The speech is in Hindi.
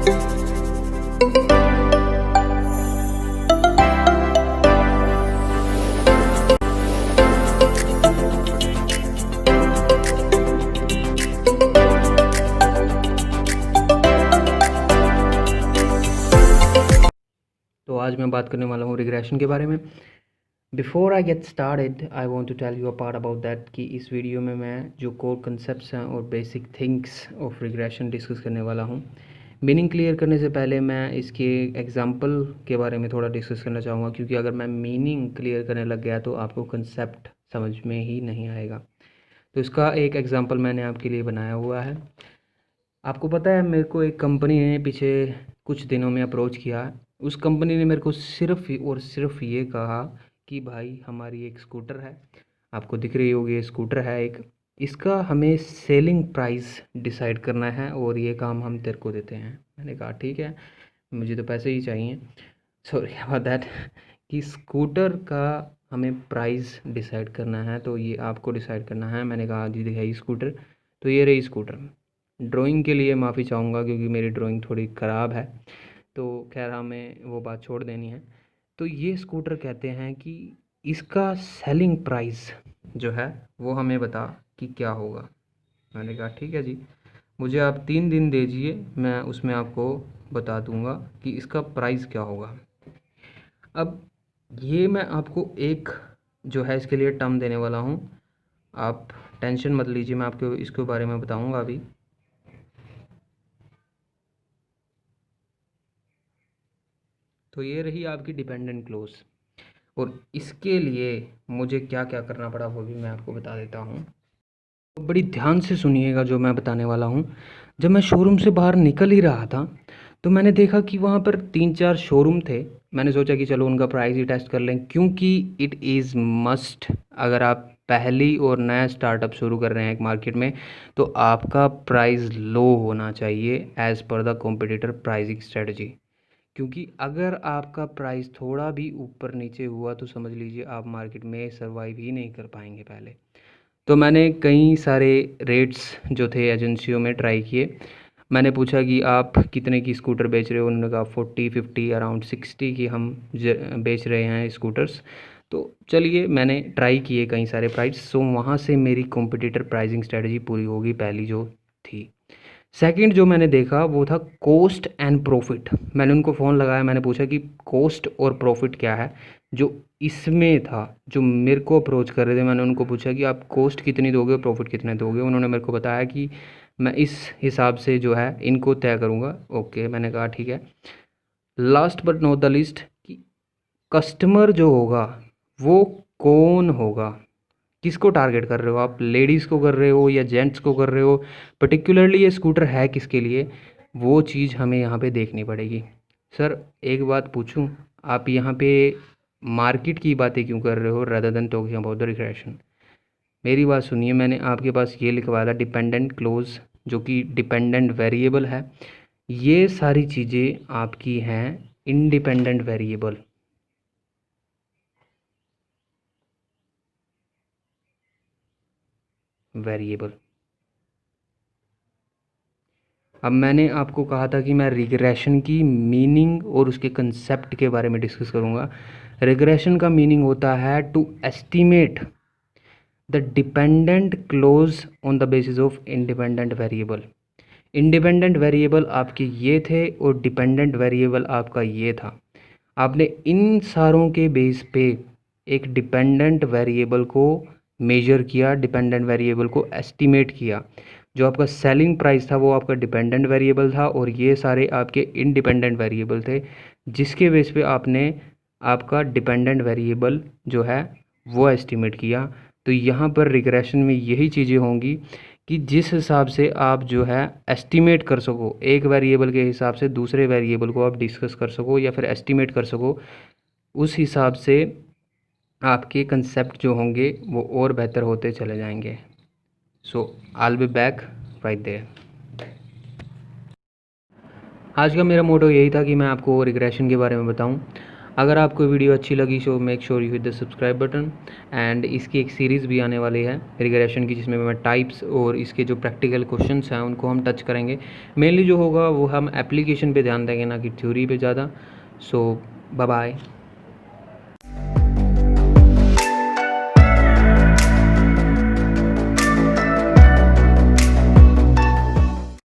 तो आज मैं बात करने वाला हूँ रिग्रेशन के बारे में। Before I get started I want to tell you a part about that कि इस वीडियो में मैं जो कोर कंसेप्ट्स हैं और basic things of regression discuss करने वाला हूँ। मीनिंग क्लियर करने से पहले मैं इसके एग्जांपल के बारे में थोड़ा डिस्कस करना चाहूँगा, क्योंकि अगर मैं मीनिंग क्लियर करने लग गया तो आपको कंसेप्ट समझ में ही नहीं आएगा। तो इसका एक एग्ज़ाम्पल मैंने आपके लिए बनाया हुआ है। आपको पता है, मेरे को एक कंपनी ने पीछे कुछ दिनों में अप्रोच किया। उस कंपनी ने मेरे को सिर्फ़ और सिर्फ ये कहा कि भाई हमारी एक स्कूटर है, आपको दिख रही होगी, ये स्कूटर है एक, इसका हमें सेलिंग प्राइस डिसाइड करना है और ये काम हम तेरे को देते हैं। मैंने कहा ठीक है, मुझे तो पैसे ही चाहिए, सॉरी अबाउट दैट, कि स्कूटर का हमें प्राइस डिसाइड करना है, तो ये आपको डिसाइड करना है। मैंने कहा जी है स्कूटर, तो ये रही स्कूटर। ड्राइंग के लिए माफ़ी चाहूँगा क्योंकि मेरी ड्राइंग थोड़ी ख़राब है, तो खैर हमें वो बात छोड़ देनी है। तो ये स्कूटर कहते हैं कि इसका सेलिंग प्राइस जो है वो हमें बता कि क्या होगा। मैंने कहा ठीक है जी, मुझे आप 3 दिन दीजिए, मैं उसमें आपको बता दूंगा कि इसका प्राइस क्या होगा। अब ये मैं आपको एक जो है इसके लिए टर्म देने वाला हूँ, आप टेंशन मत लीजिए, मैं आपको इसके बारे में बताऊंगा अभी। तो ये रही आपकी डिपेंडेंट क्लोज, और इसके लिए मुझे क्या क्या करना पड़ा वो भी मैं आपको बता देता हूँ। तो बड़ी ध्यान से सुनिएगा जो मैं बताने वाला हूँ। जब मैं शोरूम से बाहर निकल ही रहा था तो मैंने देखा कि वहाँ पर 3-4 शोरूम थे। मैंने सोचा कि चलो उनका प्राइस ही टेस्ट कर लें, क्योंकि इट इज़ मस्ट, अगर आप पहली और नया स्टार्टअप शुरू कर रहे हैं एक मार्केट में, तो आपका प्राइस लो होना चाहिए as per the competitor pricing strategy. क्योंकि अगर आपका प्राइस थोड़ा भी ऊपर नीचे हुआ तो समझ लीजिए आप मार्केट में सर्वाइव ही नहीं कर पाएंगे पहले। तो मैंने कई सारे रेट्स जो थे एजेंसियों में ट्राई किए। मैंने पूछा कि आप कितने की स्कूटर बेच रहे हो, उन्होंने कहा 40-50 अराउंड 60 की हम बेच रहे हैं स्कूटर्स। तो चलिए मैंने ट्राई किए कई सारे प्राइस, सो वहाँ से मेरी कॉम्पिटिटर प्राइसिंग स्ट्रेटजी पूरी होगी पहली जो थी। सेकंड जो मैंने देखा वो था कॉस्ट एंड प्रॉफिट। मैंने उनको फ़ोन लगाया, मैंने पूछा कि कॉस्ट और प्रॉफिट क्या है। जो इसमें था, जो मेरे को अप्रोच कर रहे थे, मैंने उनको पूछा कि आप कॉस्ट कितनी दोगे और प्रॉफिट कितने दोगे। उन्होंने मेरे को बताया कि मैं इस हिसाब से जो है इनको तय करूँगा। ओके, मैंने कहा ठीक है। Last but not the least, कि कस्टमर जो होगा वो कौन होगा, किसको टारगेट कर रहे हो आप, लेडीज़ को कर रहे हो या जेंट्स को कर रहे हो, पर्टिकुलरली ये स्कूटर है किसके लिए, वो चीज़ हमें यहाँ पे देखनी पड़ेगी। सर एक बात पूछूं, आप यहाँ पे मार्केट की बातें क्यों कर रहे हो rather than talking about the regression. मेरी बात सुनिए, मैंने आपके पास ये लिखवाया था डिपेंडेंट क्लोज, जो कि डिपेंडेंट वेरिएबल है। ये सारी चीज़ें आपकी हैं इंडिपेंडेंट वेरिएबल। वेरिएबल, अब मैंने आपको कहा था कि मैं रिग्रेशन की मीनिंग और उसके कंसेप्ट के बारे में डिस्कस करूंगा। रिग्रेशन का मीनिंग होता है to estimate the dependent close on the basis of independent variable. Independent variable आपके ये थे और डिपेंडेंट वेरिएबल आपका ये था। आपने इन सारों के बेस पे एक डिपेंडेंट वेरिएबल को मेजर किया, डिपेंडेंट वेरिएबल को एस्टिमेट किया। जो आपका सेलिंग प्राइस था वो आपका डिपेंडेंट वेरिएबल था, और ये सारे आपके इंडिपेंडेंट वेरिएबल थे, जिसके बेस पे आपने आपका डिपेंडेंट वेरिएबल जो है वो एस्टिमेट किया। तो यहाँ पर रिग्रेशन में यही चीज़ें होंगी कि जिस हिसाब से आप जो है एस्टिमेट कर सको, एक वेरिएबल के हिसाब से दूसरे वेरिएबल को आप डिस्कस कर सको या फिर एस्टिमेट कर सको, उस हिसाब से आपके कंसेप्ट जो होंगे वो और बेहतर होते चले जाएंगे। So I will be back right there. आज का मेरा मोटो यही था कि मैं आपको रिग्रेशन के बारे में बताऊं। अगर आपको वीडियो अच्छी लगी so make sure you hit the subscribe button. And इसकी एक सीरीज़ भी आने वाली है रिग्रेशन की, जिसमें मैं टाइप्स और इसके जो प्रैक्टिकल क्वेश्चंस हैं उनको हम टच करेंगे। मेनली जो होगा वो हम एप्लीकेशन पे ध्यान देंगे, ना कि थ्योरी पे ज़्यादा। सो बाय बाय।